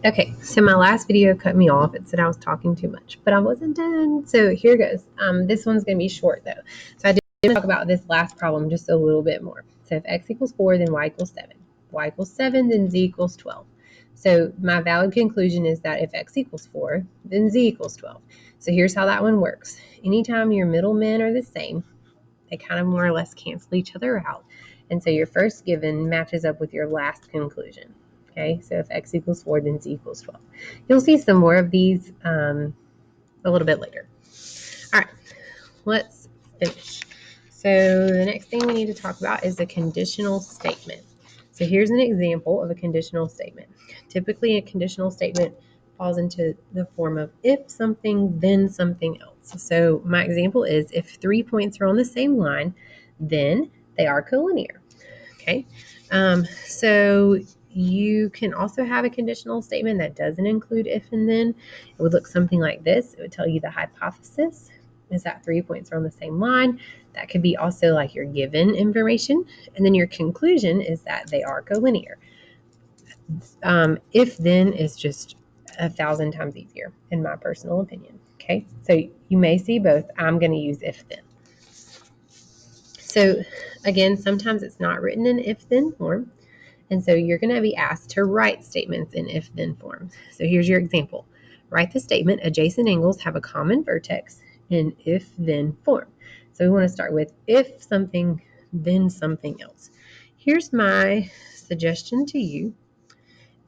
Okay, so my last video cut me off. It said I was talking too much, but I wasn't done. So here goes. This one's going to be short though. So I did talk about this last problem just a little bit more. So if x equals 4, then y equals 7. Y equals 7, then z equals 12. So my valid conclusion is that if x equals 4, then z equals 12. So here's how that one works. Anytime your middlemen are the same, they kind of more or less cancel each other out. And so your first given matches up with your last conclusion. Okay, so if x equals 4, then z equals 12. You'll see some more of these a little bit later. All right, let's finish. So the next thing we need to talk about is a conditional statement. So here's an example of a conditional statement. Typically, a conditional statement falls into the form of if something, then something else. So my example is if 3 points are on the same line, then they are collinear. Okay, so you can also have a conditional statement that doesn't include if and then. It would look something like this. It would tell you the hypothesis is that 3 points are on the same line. That could be also like your given information. And then your conclusion is that they are collinear. If then is just 1,000 times easier, in my personal opinion. Okay, so you may see both. I'm going to use if then. So again, sometimes it's not written in if then form. And so you're going to be asked to write statements in if then form. So here's your example. Write the statement adjacent angles have a common vertex in if then form. So we want to start with if something, then something else. Here's my suggestion to you.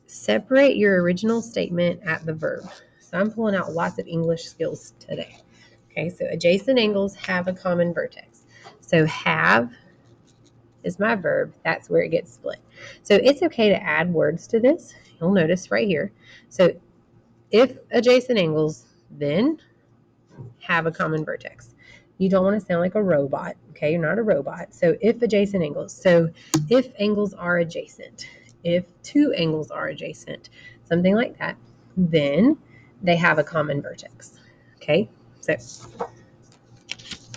Separate your original statement at the verb. So I'm pulling out lots of English skills today. Okay, so adjacent angles have a common vertex. So have is my verb. That's where it gets split. So it's okay to add words to this. You'll notice right here. So if adjacent angles, then have a common vertex. You don't want to sound like a robot. Okay, you're not a robot. So if adjacent angles. So if angles are adjacent, if two angles are adjacent, something like that, then they have a common vertex. Okay, so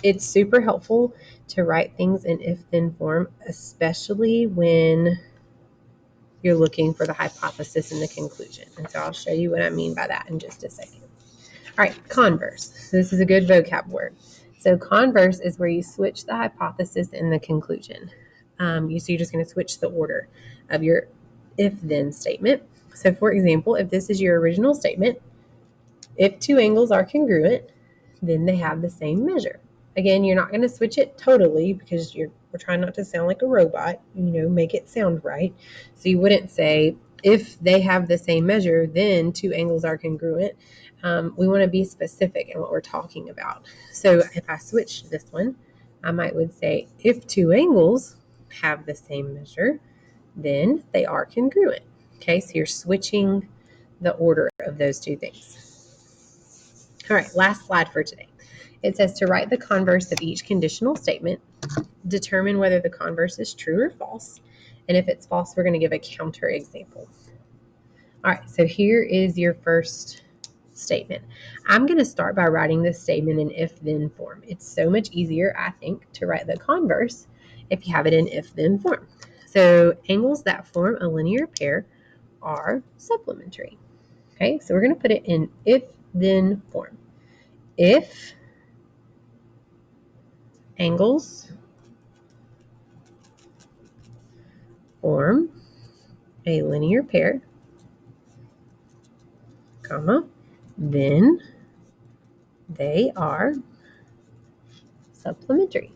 it's super helpful to write things in if-then form, especially when you're looking for the hypothesis and the conclusion. And so I'll show you what I mean by that in just a second. All right, converse. So this is a good vocab word. So converse is where you switch the hypothesis and the conclusion. So you're just going to switch the order of your if-then statement. So for example, if this is your original statement, if two angles are congruent, then they have the same measure. Again, you're not going to switch it totally because we're trying not to sound like a robot, make it sound right. So you wouldn't say, if they have the same measure, then two angles are congruent. We want to be specific in what we're talking about. So if I switch this one, I would say, if two angles have the same measure, then they are congruent. Okay, so you're switching the order of those two things. All right, last slide for today. It says to write the converse of each conditional statement, determine whether the converse is true or false, and if it's false, we're going to give a counter example. All right, so here is your first statement. I'm going to start by writing this statement in if-then form. It's so much easier, I think, to write the converse if you have it in if-then form. So angles that form a linear pair are supplementary. Okay, so we're going to put it in if-then form. If angles form a linear pair, comma, then they are supplementary.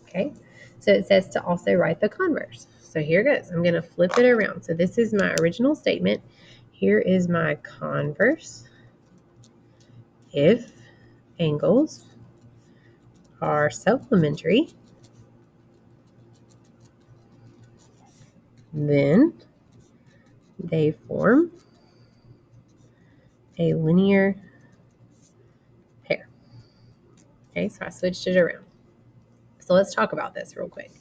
Okay, so it says to also write the converse. So here goes. I'm going to flip it around. So this is my original statement. Here is my converse. If angles are supplementary, then they form a linear pair. Okay, so I switched it around. So let's talk about this real quick.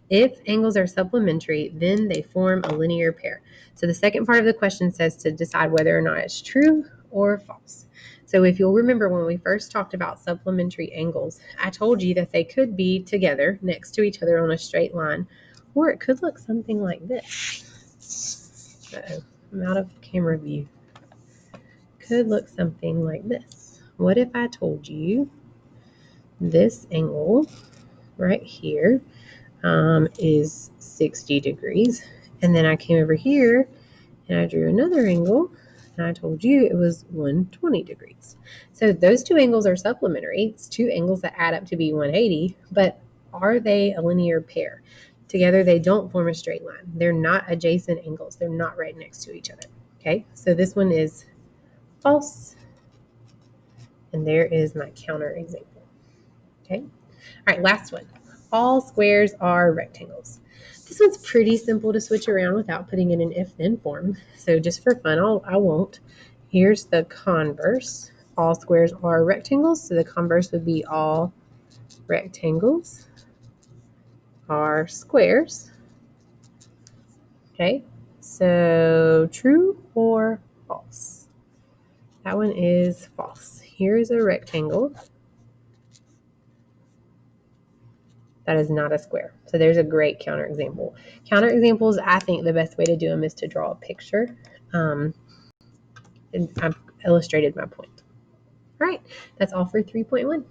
If angles are supplementary, then they form a linear pair. So the second part of the question says to decide whether or not it's true or false. So if you'll remember when we first talked about supplementary angles, I told you that they could be together next to each other on a straight line, or it could look something like this. Uh-oh, I'm out of camera view. Could look something like this. What if I told you this angle right here is 60 degrees, and then I came over here and I drew another angle, and I told you it was 120 degrees. So those two angles are supplementary. It's two angles that add up to be 180, but are they a linear pair? Together they don't form a straight line. They're not adjacent angles. They're not right next to each other. Okay, so this one is false, and there is my counter example. Okay, all right, last one. All squares are rectangles. This one's pretty simple to switch around without putting in an if-then form. So just for fun, I won't. Here's the converse. All squares are rectangles. So the converse would be all rectangles are squares. Okay, so true or false? That one is false. Here's a rectangle. That is not a square. So there's a great counterexample. Counterexamples, I think the best way to do them is to draw a picture. And I've illustrated my point. All right, that's all for 3.1.